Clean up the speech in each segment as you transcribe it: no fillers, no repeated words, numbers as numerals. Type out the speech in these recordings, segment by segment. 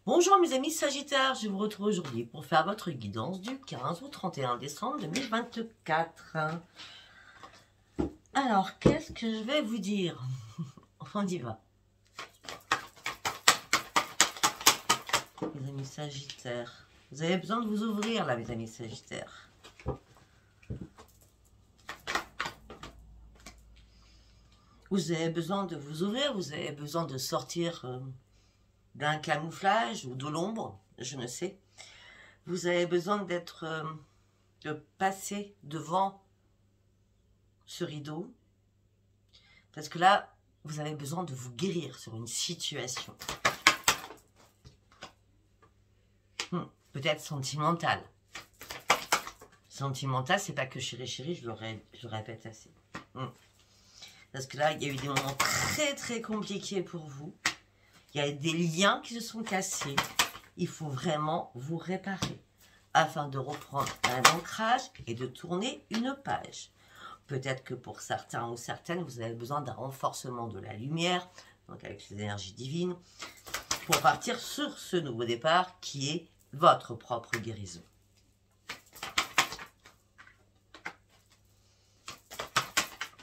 Bonjour mes amis Sagittaires, je vous retrouve aujourd'hui pour faire votre guidance du 15 au 31 décembre 2024. Alors, qu'est-ce que je vais vous dire? On y va. Mes amis Sagittaires, vous avez besoin de vous ouvrir là, mes amis Sagittaires. Vous avez besoin de vous ouvrir, vous avez besoin de sortir d'un camouflage ou de l'ombre, je ne sais. Vous avez besoin de passer devant ce rideau. Parce que là, vous avez besoin de vous guérir sur une situation. Peut-être sentimentale. Sentimentale, c'est pas que chérie, chérie, je le répète assez. Parce que là, il y a eu des moments très très compliqués pour vous. Il y a des liens qui se sont cassés. Il faut vraiment vous réparer afin de reprendre un ancrage et de tourner une page. Peut-être que pour certains ou certaines, vous avez besoin d'un renforcement de la lumière, donc avec les énergies divines, pour partir sur ce nouveau départ qui est votre propre guérison.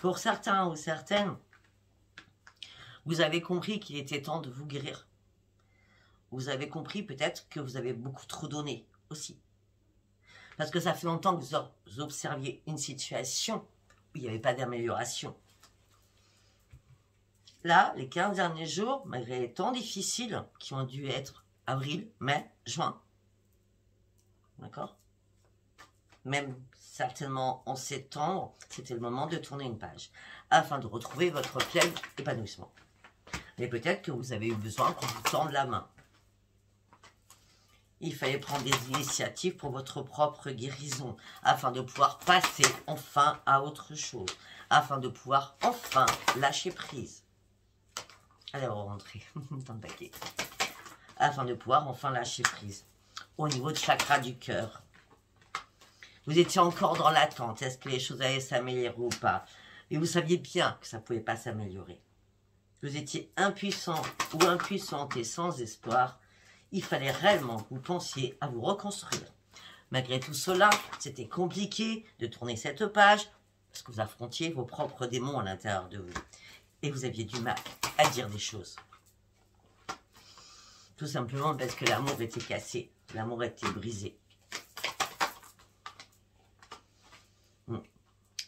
Pour certains ou certaines, vous avez compris qu'il était temps de vous guérir. Vous avez compris peut-être que vous avez beaucoup trop donné aussi. Parce que ça fait longtemps que vous observiez une situation où il n'y avait pas d'amélioration. Là, les 15 derniers jours, malgré les temps difficiles qui ont dû être avril, mai, juin, d'accord? Même certainement en septembre, c'était le moment de tourner une page, afin de retrouver votre plein épanouissement. Mais peut-être que vous avez eu besoin qu'on vous tende la main. Il fallait prendre des initiatives pour votre propre guérison, afin de pouvoir passer enfin à autre chose, afin de pouvoir enfin lâcher prise. Allez, on va rentrer dans le paquet. Afin de pouvoir enfin lâcher prise. Au niveau du chakra du cœur. Vous étiez encore dans l'attente. Est-ce que les choses allaient s'améliorer ou pas? Et vous saviez bien que ça ne pouvait pas s'améliorer. Vous étiez impuissant ou impuissante et sans espoir. Il fallait réellement que vous pensiez à vous reconstruire. Malgré tout cela, c'était compliqué de tourner cette page parce que vous affrontiez vos propres démons à l'intérieur de vous. Et vous aviez du mal à dire des choses. Tout simplement parce que l'amour était cassé. L'amour était brisé.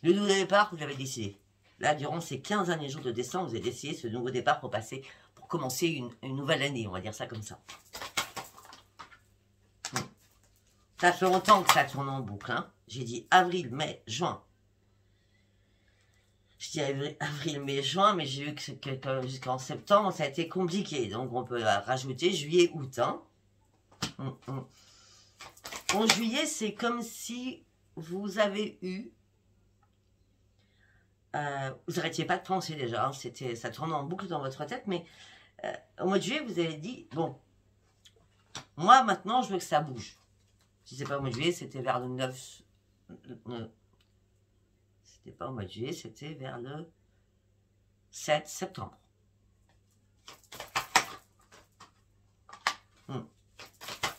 Le nouveau départ, vous l'avez décidé. Là, durant ces 15 derniers jours de décembre, vous avez décidé ce nouveau départ pour commencer une nouvelle année, on va dire ça comme ça. Ça fait longtemps que ça tourne en boucle. Hein. J'ai dit avril, mai, juin. Je dis avril, mai, juin, mais j'ai vu que jusqu'en septembre, ça a été compliqué. Donc, on peut rajouter juillet, août. Hein. En juillet, c'est comme si vous avez eu... vous n'arrêtiez pas de penser déjà. Hein. Ça tournait en boucle dans votre tête, mais au mois de juillet, vous avez dit, bon, moi, maintenant, je veux que ça bouge. Si c'est pas au mois de juillet, c'était vers le 9... C'était pas au mois de juillet, c'était vers le 7 septembre.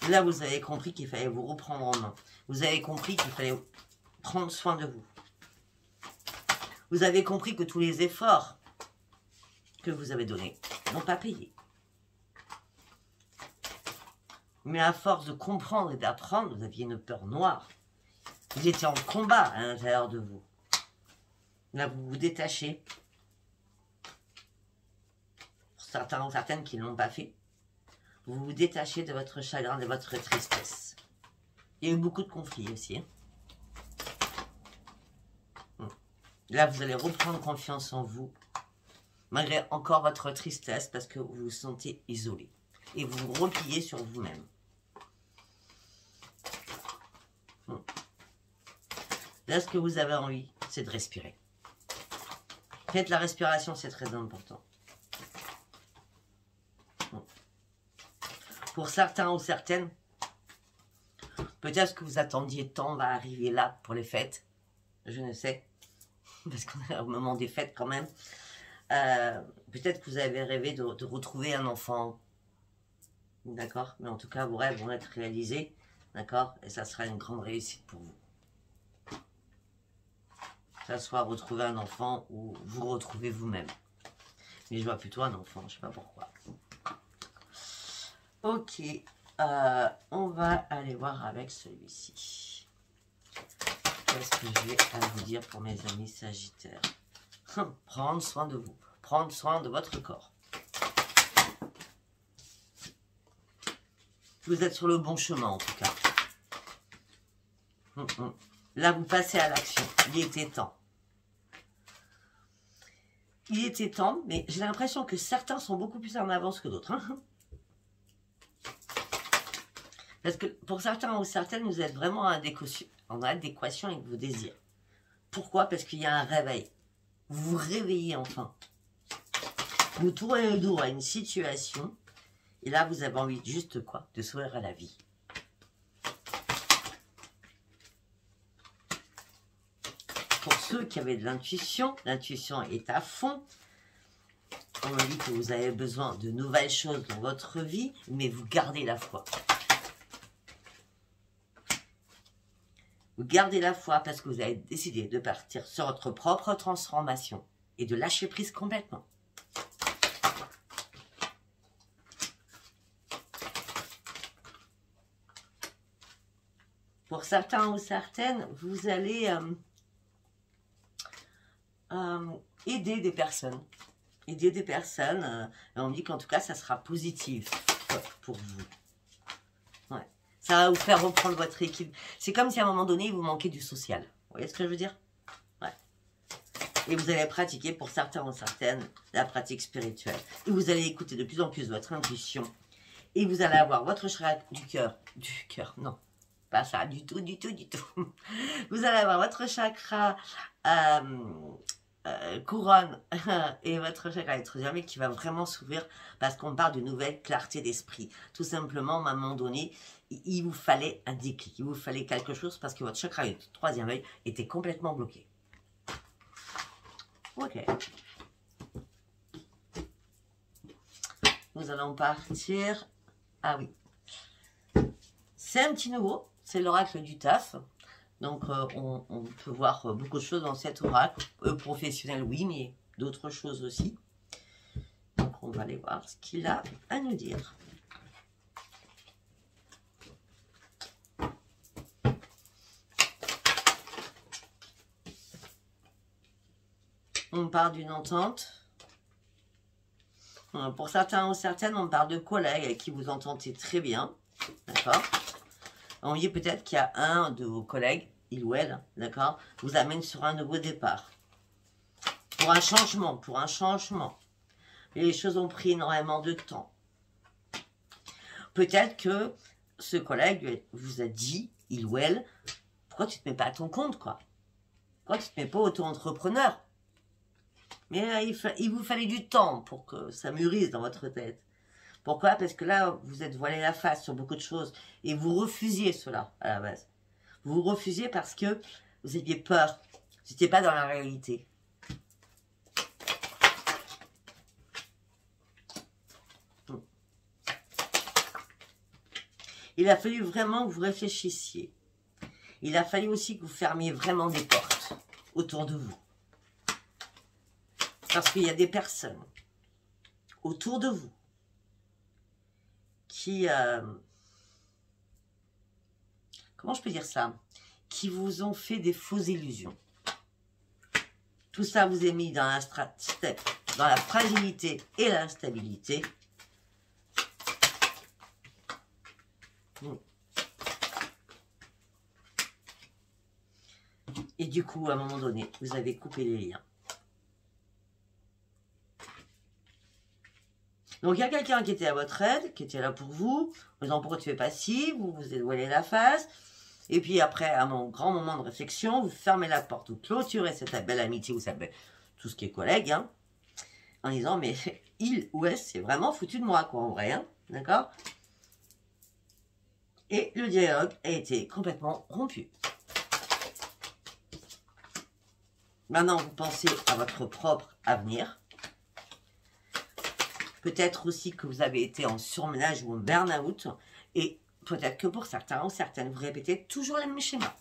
Là, vous avez compris qu'il fallait vous reprendre en main. Vous avez compris qu'il fallait prendre soin de vous. Vous avez compris que tous les efforts que vous avez donnés n'ont pas payé. Mais à force de comprendre et d'apprendre, vous aviez une peur noire. Vous étiez en combat à l'intérieur de vous. Là, vous vous détachez. Pour certains ou certaines qui ne l'ont pas fait, vous vous détachez de votre chagrin, de votre tristesse. Il y a eu beaucoup de conflits aussi. Hein. Là, vous allez reprendre confiance en vous, malgré encore votre tristesse, parce que vous vous sentez isolé. Et vous vous repliez sur vous-même. Là, ce que vous avez envie, c'est de respirer. Faites la respiration, c'est très important. Pour certains ou certaines, peut-être que vous attendiez tant va arriver là pour les fêtes. Je ne sais. Parce qu'on est au moment des fêtes quand même. Peut-être que vous avez rêvé de retrouver un enfant. D'accord? Mais en tout cas, vos rêves vont être réalisés. D'accord? Et ça sera une grande réussite pour vous. Que ça soit retrouver un enfant ou vous retrouver vous-même. Mais je vois plutôt un enfant, je sais pas pourquoi. Ok, on va aller voir avec celui-ci. Qu'est-ce que j'ai à vous dire pour mes amis Sagittaires? Prendre soin de vous, prendre soin de votre corps. Vous êtes sur le bon chemin en tout cas. Là, vous passez à l'action. Il était temps. Il était temps, mais j'ai l'impression que certains sont beaucoup plus en avance que d'autres. Hein. Parce que pour certains ou certaines, vous êtes vraiment en adéquation avec vos désirs. Pourquoi? Parce qu'il y a un réveil. Vous vous réveillez enfin. Vous tournez le dos à une situation. Et là, vous avez envie juste quoi? De sourire à la vie. Pour ceux qui avaient de l'intuition est à fond. On m'a dit que vous avez besoin de nouvelles choses dans votre vie, mais vous gardez la foi. Vous gardez la foi parce que vous avez décidé de partir sur votre propre transformation et de lâcher prise complètement. Pour certains ou certaines, vous allez aider des personnes. Aider des personnes. Et on me dit qu'en tout cas, ça sera positif pour vous. Ouais. Ça va vous faire reprendre votre équipe. C'est comme si à un moment donné, il vous manquait du social. Vous voyez ce que je veux dire? Ouais. Et vous allez pratiquer, pour certains ou certaines, la pratique spirituelle. Et vous allez écouter de plus en plus votre intuition. Et vous allez avoir votre chakra du cœur. Du cœur, non. Pas ça, du tout, du tout, du tout. Vous allez avoir votre chakra couronne et votre chakra électrodermique qui va vraiment s'ouvrir parce qu'on parle de nouvelle clarté d'esprit. Tout simplement, à un moment donné, il vous fallait un déclic, il vous fallait quelque chose parce que votre chakra troisième œil était complètement bloqué. Ok. Nous allons partir. Ah oui. C'est un petit nouveau. C'est l'oracle du taf. Donc, on peut voir beaucoup de choses dans cet oracle. Professionnel, oui, mais d'autres choses aussi. Donc, on va aller voir ce qu'il a à nous dire. On parle d'une entente. Pour certains ou certaines, on parle de collègues avec qui vous entendez très bien. D'accord? On dit peut-être qu'il y a un de vos collègues, il ou elle, d'accord, vous amène sur un nouveau départ. Pour un changement, pour un changement. Et les choses ont pris énormément de temps. Peut-être que ce collègue vous a dit, il ou elle, pourquoi tu ne te mets pas à ton compte, quoi? Pourquoi tu ne te mets pas auto-entrepreneur? Mais il vous fallait du temps pour que ça mûrisse dans votre tête. Pourquoi? Parce que là, vous êtes voilé la face sur beaucoup de choses. Et vous refusiez cela, à la base. Vous refusiez parce que vous aviez peur. Vous n'étiez pas dans la réalité. Il a fallu vraiment que vous réfléchissiez. Il a fallu aussi que vous fermiez vraiment des portes autour de vous. Parce qu'il y a des personnes autour de vous qui, comment je peux dire ça? Qui vous ont fait des fausses illusions. Tout ça vous est mis dans la fragilité et l'instabilité. Et du coup, à un moment donné, vous avez coupé les liens. Donc, il y a quelqu'un qui était à votre aide, qui était là pour vous, en disant pourquoi tu fais pas ci, vous vous voilez la face. Et puis après, à un grand moment de réflexion, vous fermez la porte, vous clôturez cette belle amitié, vous savez, tout ce qui est collègue, hein, en disant, mais il ou elle, c'est vraiment foutu de moi, quoi, en vrai, hein, d'accord? Et le dialogue a été complètement rompu. Maintenant, vous pensez à votre propre avenir. Peut-être aussi que vous avez été en surmenage ou en burn-out. Et peut-être que pour certains ou certaines, vous répétez toujours les mêmes schémas.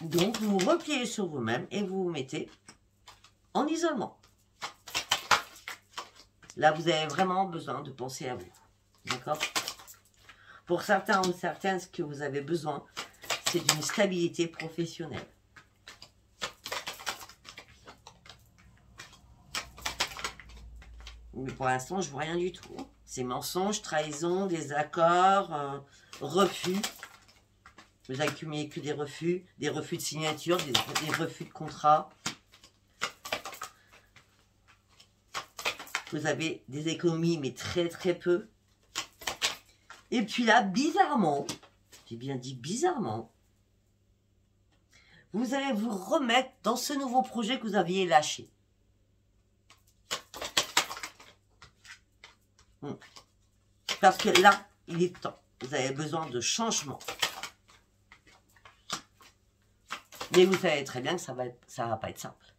Donc, vous vous repliez sur vous-même et vous vous mettez en isolement. Là, vous avez vraiment besoin de penser à vous. D'accord? Pour certains ou certaines, ce que vous avez besoin, c'est d'une stabilité professionnelle. Mais pour l'instant, je ne vois rien du tout. C'est mensonges, trahison, désaccords, refus. Vous accumulez que des refus de signature, des refus de contrat. Vous avez des économies, mais très très peu. Et puis là, bizarrement, j'ai bien dit bizarrement, vous allez vous remettre dans ce nouveau projet que vous aviez lâché. Parce que là, il est temps. Vous avez besoin de changement. Mais vous savez très bien que ça va pas être simple.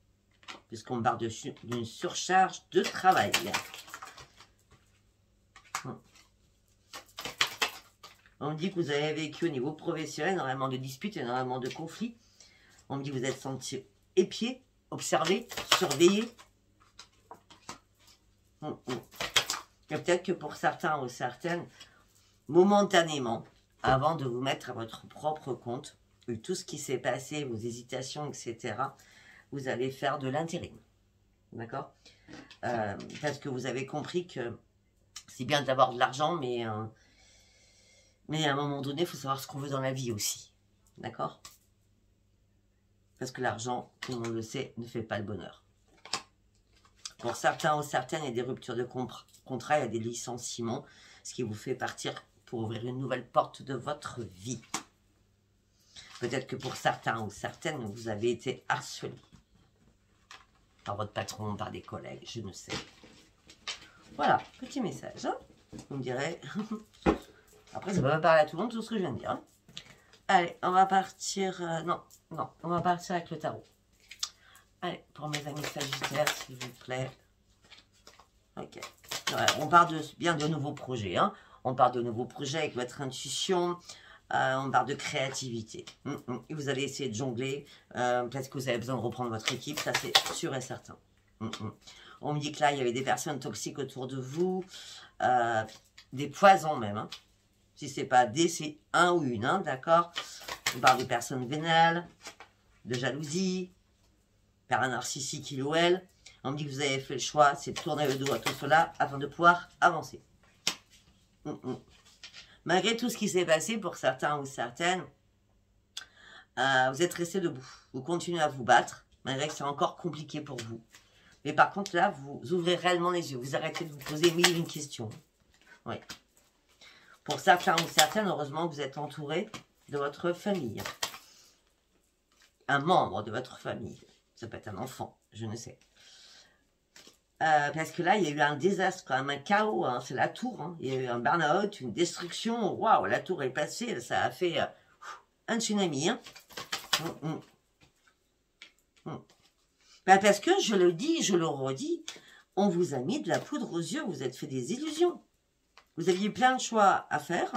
Puisqu'on parle d'une surcharge de travail. On me dit que vous avez vécu au niveau professionnel énormément de disputes, énormément de conflits. On me dit que vous êtes senti épié, observé, surveillé. Et peut-être que pour certains ou certaines, momentanément, avant de vous mettre à votre propre compte, tout ce qui s'est passé, vos hésitations, etc., vous allez faire de l'intérim. D'accord? Parce que vous avez compris que c'est bien d'avoir de l'argent, mais à un moment donné, il faut savoir ce qu'on veut dans la vie aussi. D'accord? Parce que l'argent, tout le monde le sait, ne fait pas le bonheur. Pour certains ou certaines, il y a des ruptures de contrat, il y a des licenciements, ce qui vous fait partir pour ouvrir une nouvelle porte de votre vie. Peut-être que pour certains ou certaines, vous avez été harcelé par votre patron, par des collègues, je ne sais. Voilà, petit message. Hein, vous me direz. Après, ça ne peut pas parler à tout le monde, tout ce que je viens de dire. Hein. Allez, on va partir... non, on va partir avec le tarot. Allez, pour mes amis sagittaires, s'il vous plaît. Ok. Ouais, on parle bien de nouveaux projets. Hein. On parle de nouveaux projets avec votre intuition. On parle de créativité. Et vous allez essayer de jongler. Peut-être que vous avez besoin de reprendre votre équipe. Ça, c'est sûr et certain. On me dit que là, il y avait des personnes toxiques autour de vous. Des poisons même. Hein. Si ce n'est pas des, c'est un ou une. Hein, d'accord? On parle de personnes vénales, de jalousie, par un narcissique, il ou elle. On me dit que vous avez fait le choix, c'est de tourner le dos à tout cela afin de pouvoir avancer. Malgré tout ce qui s'est passé pour certains ou certaines, vous êtes resté debout. Vous continuez à vous battre, malgré que c'est encore compliqué pour vous. Mais par contre, là, vous ouvrez réellement les yeux. Vous arrêtez de vous poser mille et une questions. Oui. Pour certains ou certaines, heureusement, vous êtes entouré de votre famille. Un membre de votre famille. Ça peut être un enfant, je ne sais. Parce que là, il y a eu un désastre, quand même, un chaos. Hein, c'est la tour. Hein. Il y a eu un burn-out, une destruction. Waouh, la tour est passée. Ça a fait un tsunami. Hein. Ben, parce que, je le dis, je le redis, on vous a mis de la poudre aux yeux. Vous êtes fait des illusions. Vous aviez plein de choix à faire.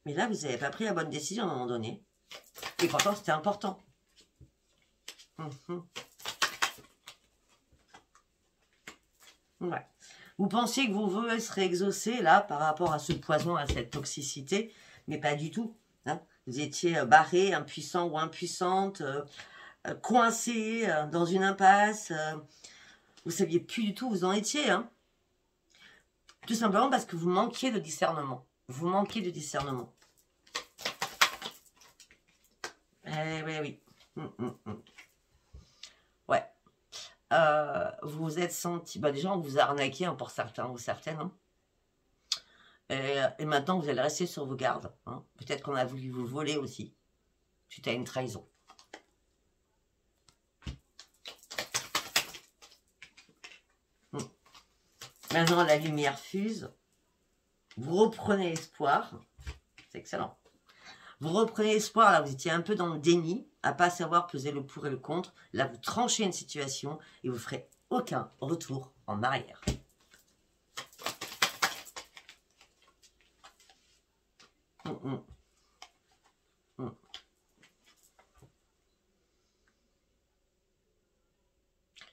Mais là, vous n'avez pas pris la bonne décision à un moment donné. Et pourtant, c'était important. Ouais. Vous pensiez que vos vœux seraient exaucés, là, par rapport à ce poison, à cette toxicité, mais pas du tout. Hein. Vous étiez barré, impuissant ou impuissante, coincé dans une impasse. Vous ne saviez plus du tout où vous en étiez. Hein. Tout simplement parce que vous manquiez de discernement. Vous manquiez de discernement. Oui. Ouais. Vous vous êtes senti... Bah déjà, on vous a arnaqué hein, pour certains ou certaines. Hein. Et maintenant, vous allez rester sur vos gardes. Hein. Peut-être qu'on a voulu vous voler aussi. Suite à une trahison. Maintenant, la lumière fuse. Vous reprenez espoir. C'est excellent. Vous reprenez espoir. Là, vous étiez un peu dans le déni, à pas savoir peser le pour et le contre. Là, vous tranchez une situation et vous ferez aucun retour en arrière.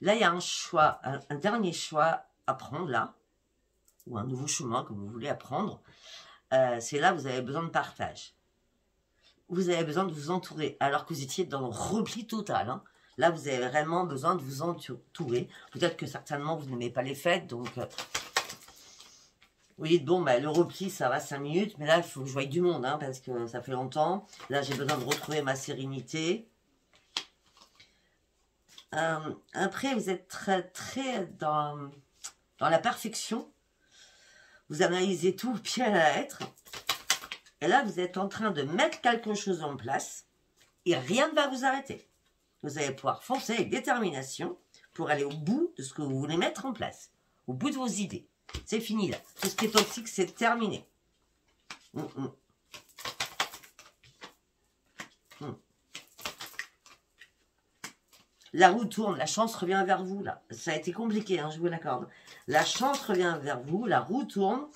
Là, il y a un choix, un dernier choix à prendre là, ou un nouveau chemin que vous voulez apprendre. C'est là où vous avez besoin de partage. Vous avez besoin de vous entourer, alors que vous étiez dans le repli total. Hein. Là, vous avez vraiment besoin de vous entourer. Peut-être que certainement, vous n'aimez pas les fêtes, donc... vous dites, bon, bah, le repli, ça va 5 minutes, mais là, il faut que je voie du monde, hein, parce que ça fait longtemps. Là, j'ai besoin de retrouver ma sérénité. Après, vous êtes très dans la perfection. Vous analysez tout au pied à la lettre. Et là, vous êtes en train de mettre quelque chose en place. Et rien ne va vous arrêter. Vous allez pouvoir foncer avec détermination pour aller au bout de ce que vous voulez mettre en place. Au bout de vos idées. C'est fini là. Tout ce qui est toxique, c'est terminé. La roue tourne, la chance revient vers vous, là. Ça a été compliqué, hein, je vous l'accorde. La chance revient vers vous, la roue tourne.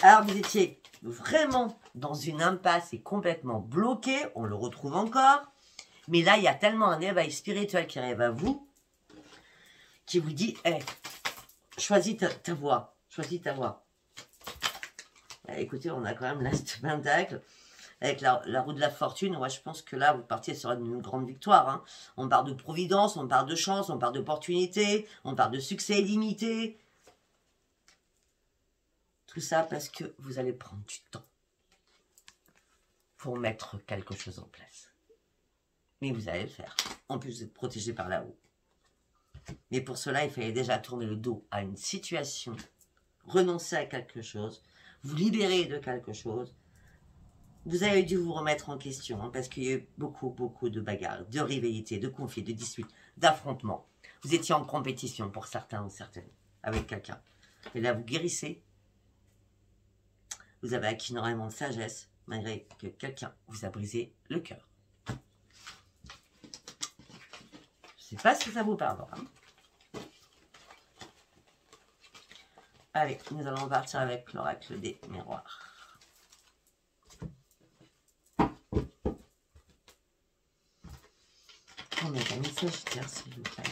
Alors, vous étiez vraiment dans une impasse et complètement bloqué. On le retrouve encore. Mais là, il y a tellement un éveil spirituel qui arrive à vous, qui vous dit, hey, choisis ta voie. Choisis ta voie. Écoutez, on a quand même l'As de Pentacle. Avec la roue de la fortune, moi je pense que là, vous partiez sur une grande victoire. Hein. On parle de providence, on parle de chance, on parle d'opportunité, on parle de succès illimité. Tout ça parce que vous allez prendre du temps pour mettre quelque chose en place. Mais vous allez le faire. En plus, vous êtes protégé par là-haut. Mais pour cela, il fallait déjà tourner le dos à une situation, renoncer à quelque chose, vous libérer de quelque chose. Vous avez dû vous remettre en question, hein, parce qu'il y a eu beaucoup de bagarres, de rivalités, de conflits, de disputes, d'affrontements. Vous étiez en compétition pour certains ou certaines, avec quelqu'un. Et là, vous guérissez. Vous avez acquis énormément de sagesse, malgré que quelqu'un vous a brisé le cœur. Je ne sais pas si ça vous parlera. Allez, nous allons partir avec l'oracle des miroirs. On met un message clair, s'il vous plaît.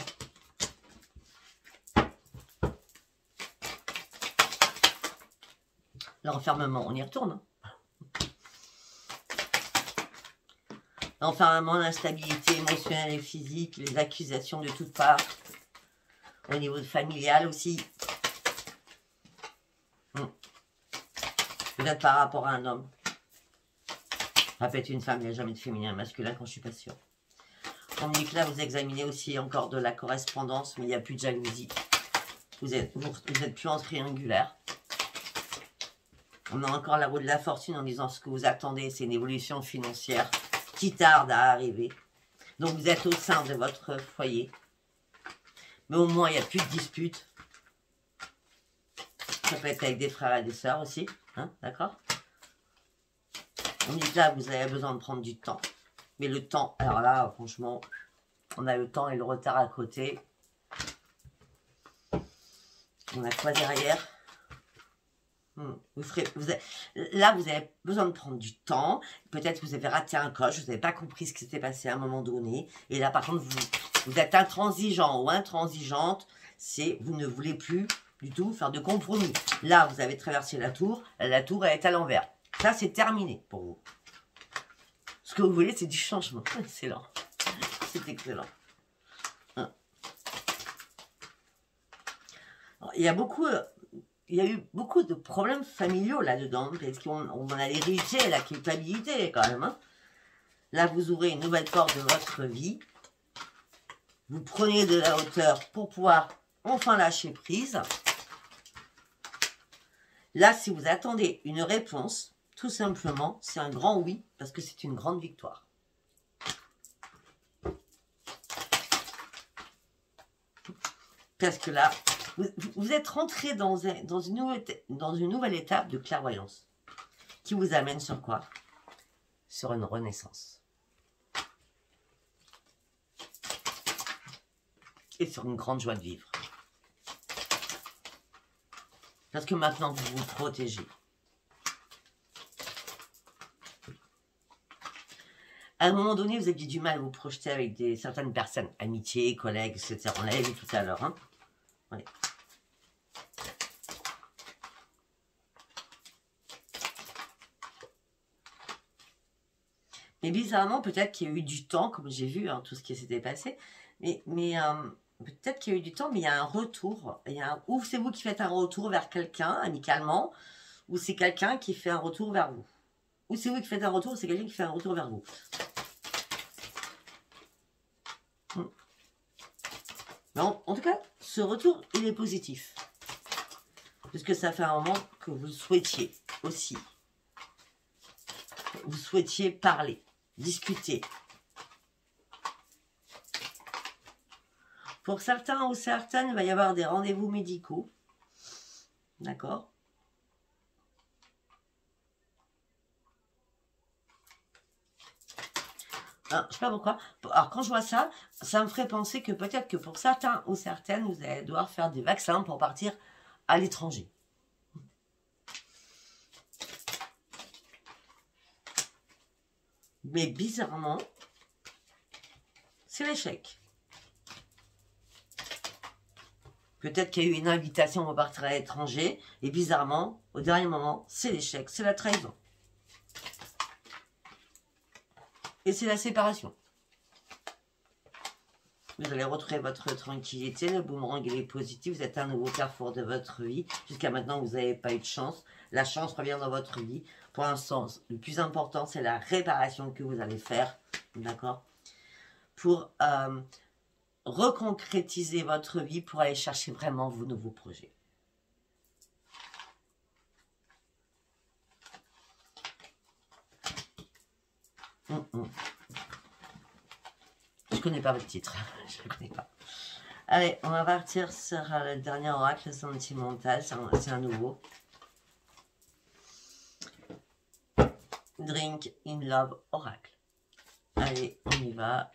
L'enfermement, on y retourne. Hein. L'enfermement, l'instabilité émotionnelle et physique, les accusations de toutes parts. Au niveau familial aussi. Peut-être par rapport à un homme. Ça peut être une femme, il n'y a jamais de féminin et masculin quand je ne suis pas sûre. On me dit que là, vous examinez aussi encore de la correspondance, mais il n'y a plus de jalousie. Vous êtes plus en triangulaire. On a encore la roue de la fortune en disant ce que vous attendez, c'est une évolution financière qui tarde à arriver. Donc vous êtes au sein de votre foyer. Mais au moins, il n'y a plus de disputes. Ça peut être avec des frères et des sœurs aussi. Hein, d'accord? On dit que là, vous avez besoin de prendre du temps. Mais le temps, alors là, franchement, on a le temps et le retard à côté. On a quoi derrière? Là, vous avez besoin de prendre du temps. Peut-être que vous avez raté un coche, vous n'avez pas compris ce qui s'était passé à un moment donné. Et là, par contre, vous êtes intransigeant ou intransigeante. C'est vous ne voulez plus du tout faire de compromis. Là, vous avez traversé la tour elle est à l'envers. Ça, c'est terminé pour vous. Ce que vous voulez, c'est du changement. Excellent. C'est excellent. Alors, il y a eu beaucoup de problèmes familiaux là-dedans, parce qu'on a l'héritier, la culpabilité quand même. Hein. Là, vous ouvrez une nouvelle porte de votre vie. Vous prenez de la hauteur pour pouvoir enfin lâcher prise. Là, si vous attendez une réponse, tout simplement, c'est un grand oui, parce que c'est une grande victoire. Parce que là, vous êtes rentré dans une nouvelle étape de clairvoyance qui vous amène sur quoi? Sur une renaissance. et sur une grande joie de vivre. Parce que maintenant, vous vous protégez. À un moment donné, vous aviez du mal à vous projeter avec certaines personnes, amitiés, collègues, etc. On l'avait vu tout à l'heure. Hein. Ouais. Mais bizarrement, peut-être qu'il y a eu du temps, comme j'ai vu hein, tout ce qui s'était passé, mais peut-être qu'il y a eu du temps, mais il y a un retour. Ou c'est vous qui faites un retour vers quelqu'un, amicalement, ou c'est quelqu'un qui fait un retour vers vous. Ou c'est vous qui faites un retour, ou c'est quelqu'un qui fait un retour vers vous. Mais en tout cas, ce retour, il est positif. Puisque ça fait un moment que vous souhaitiez aussi. Vous souhaitiez parler, discuter. Pour certains ou certaines, il va y avoir des rendez-vous médicaux. D'accord? Alors, je sais pas pourquoi. Alors, quand je vois ça, ça me ferait penser que peut-être que pour certains ou certaines, vous allez devoir faire des vaccins pour partir à l'étranger. Mais bizarrement, c'est l'échec. Peut-être qu'il y a eu une invitation pour partir à l'étranger, et bizarrement, au dernier moment, c'est l'échec, c'est la trahison. Et c'est la séparation. Vous allez retrouver votre tranquillité, le boomerang il est positif, vous êtes à un nouveau carrefour de votre vie. Jusqu'à maintenant, vous n'avez pas eu de chance. La chance revient dans votre vie. Pour l'instant, le plus important, c'est la réparation que vous allez faire, d'accord? Pour reconcrétiser votre vie, pour aller chercher vraiment vos nouveaux projets. Je connais pas votre titre, je ne connais pas. Allez, on va partir sur le dernier oracle sentimental, c'est un nouveau. Drink in Love Oracle. Allez, on y va.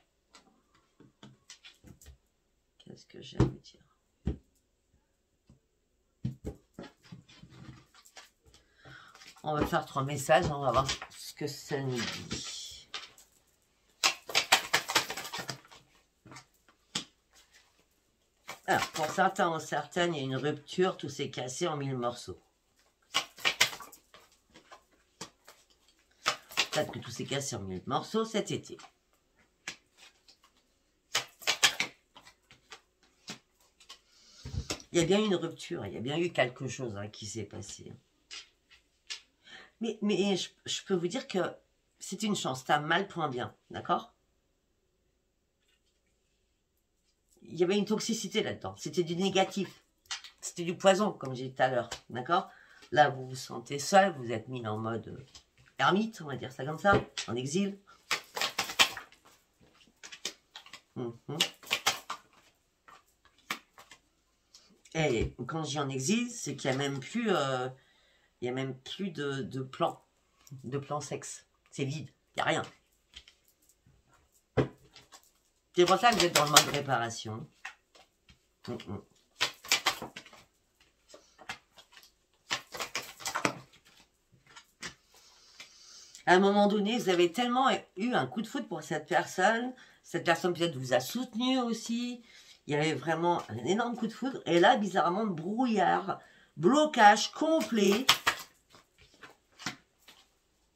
Qu'est-ce que j'ai à vous dire? On va faire 3 messages, on va voir ce que ça nous dit. Alors, pour certains ou certaines, il y a une rupture, tout s'est cassé en 1000 morceaux. Peut-être que tout s'est cassé en 1000 morceaux cet été. Il y a bien eu une rupture, il y a bien eu quelque chose hein, qui s'est passé. Mais je peux vous dire que c'est une chance, c'est un mal pour un bien, d'accord? Il y avait une toxicité là-dedans, c'était du négatif, c'était du poison, comme j'ai dit tout à l'heure, d'accord? Là, vous vous sentez seul, vous êtes mis en mode ermite, on va dire ça comme ça, en exil. Et quand je dis en exil, c'est qu'il n'y a même plus, de plan sexe. C'est vide, il n'y a rien. C'est pour ça que vous êtes dans le mode réparation. À un moment donné, vous avez tellement eu un coup de foudre pour cette personne peut-être vous a soutenu aussi. Il y avait vraiment un énorme coup de foudre. Et là, bizarrement, brouillard, blocage complet,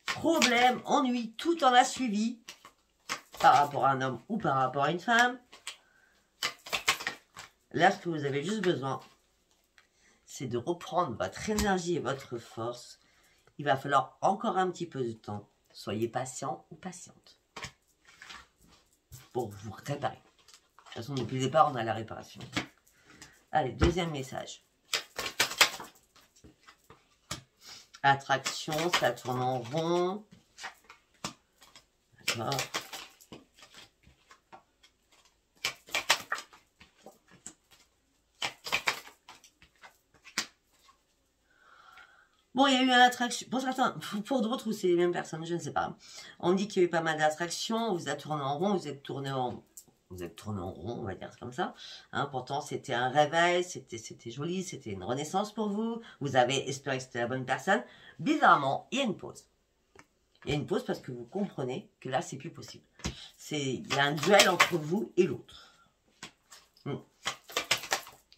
problème, ennui, tout en a suivi par rapport à un homme ou par rapport à une femme. Là, ce que vous avez juste besoin, c'est de reprendre votre énergie et votre force. Il va falloir encore un petit peu de temps. Soyez patient ou patiente pour vous réparer. De toute façon, depuis le départ, on a la réparation. Allez, deuxième message. Attraction, ça tourne en rond. D'accord. Bon, il y a eu une attraction. Pour certains, pour d'autres, c'est les mêmes personnes, je ne sais pas. On dit qu'il y a eu pas mal d'attractions, vous êtes tourné en rond, vous êtes tourné en Vous êtes tourné en rond, on va dire comme ça. Hein, pourtant, c'était un réveil, c'était joli, c'était une renaissance pour vous. Vous avez espéré que c'était la bonne personne. Bizarrement, il y a une pause. Il y a une pause parce que vous comprenez que là, c'est plus possible. Il y a un duel entre vous et l'autre.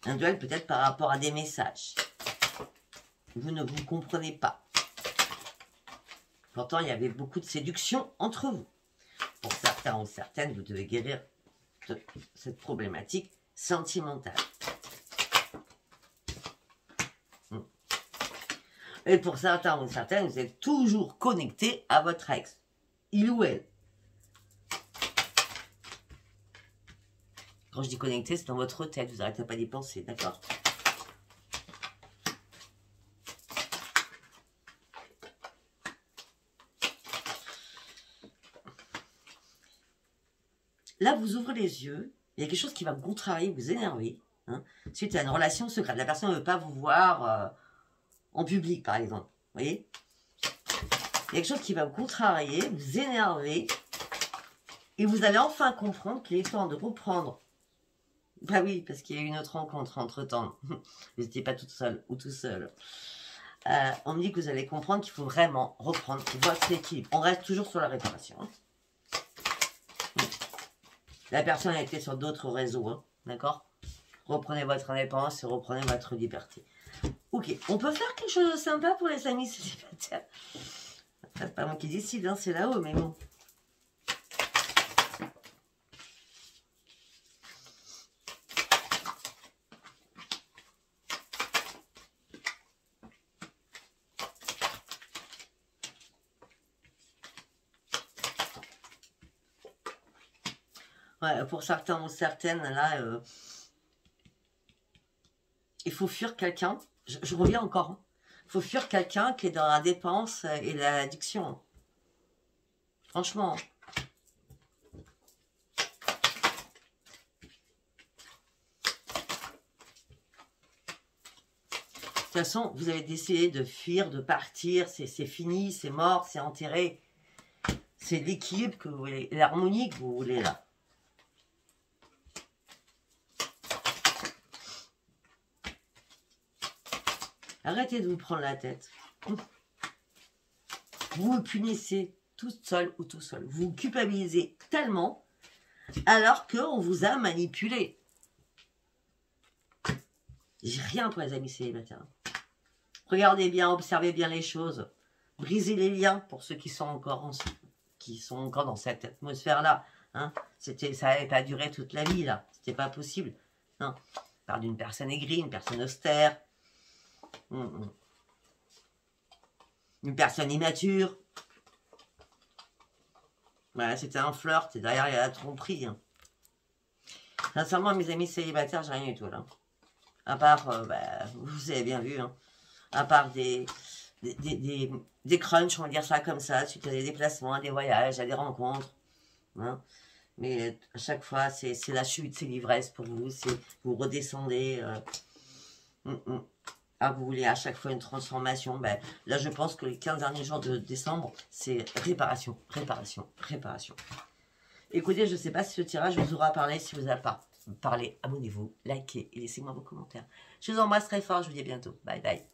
Un duel peut-être par rapport à des messages. Vous ne vous comprenez pas. Pourtant, il y avait beaucoup de séduction entre vous. Pour certains ou certaines, vous devez guérir de cette problématique sentimentale. Et pour certains ou certaines, vous êtes toujours connecté à votre ex. Il ou elle. Quand je dis connecté, c'est dans votre tête. Vous n'arrêtez pas d'y penser, d'accord? Là, vous ouvrez les yeux. Il y a quelque chose qui va vous contrarier, vous énerver. Hein, suite à une relation secrète. La personne ne veut pas vous voir en public, par exemple. Vous voyez? Il y a quelque chose qui va vous contrarier, vous énerver. Et vous allez enfin comprendre qu'il est temps de reprendre. Bah oui, parce qu'il y a eu une autre rencontre entre-temps. Vous n'étiez pas toute seule ou tout seul. On me dit que vous allez comprendre qu'il faut vraiment reprendre votre équilibre. On reste toujours sur la réparation. Hein. La personne a été sur d'autres réseaux, hein, d'accord? Reprenez votre indépendance et reprenez votre liberté. Ok, on peut faire quelque chose de sympa pour les amis célibataires. C'est pas moi qui décide, hein, c'est là-haut, mais bon. Ouais, pour certains ou certaines, là, il faut fuir quelqu'un. Je reviens encore. Hein. Il faut fuir quelqu'un qui est dans la dépense et l'addiction. Franchement. De toute façon, vous avez décidé de fuir, de partir. C'est fini, c'est mort, c'est enterré. C'est l'équilibre que vous voulez, l'harmonie que vous voulez là. Arrêtez de vous prendre la tête. Vous vous punissez tout seul ou tout seul. Vous vous culpabilisez tellement alors qu'on vous a manipulé. J'ai rien pour les amis célibataires. Regardez bien, observez bien les choses. Brisez les liens pour ceux qui sont encore, dans cette atmosphère-là. Hein. Ça n'avait pas duré toute la vie, là. C'était pas possible. Non. On parle d'une personne aigrie, une personne austère. Une personne immature. Voilà, c'était un flirt et derrière il y a la tromperie. Hein. Sincèrement, mes amis célibataires, j'ai rien du tout là. À part, vous avez bien vu, hein, à part des crunchs, on va dire ça comme ça, suite à des déplacements, à des voyages, à des rencontres. Hein. Mais à chaque fois, c'est la chute, c'est l'ivresse pour vous, vous redescendez. Vous voulez à chaque fois une transformation. Là, je pense que les 15 derniers jours de décembre, c'est réparation, réparation, réparation. Écoutez, je ne sais pas si ce tirage vous aura parlé. Si vous a pas parlé, abonnez-vous, likez et laissez-moi vos commentaires. Je vous embrasse très fort. Je vous dis à bientôt. Bye bye.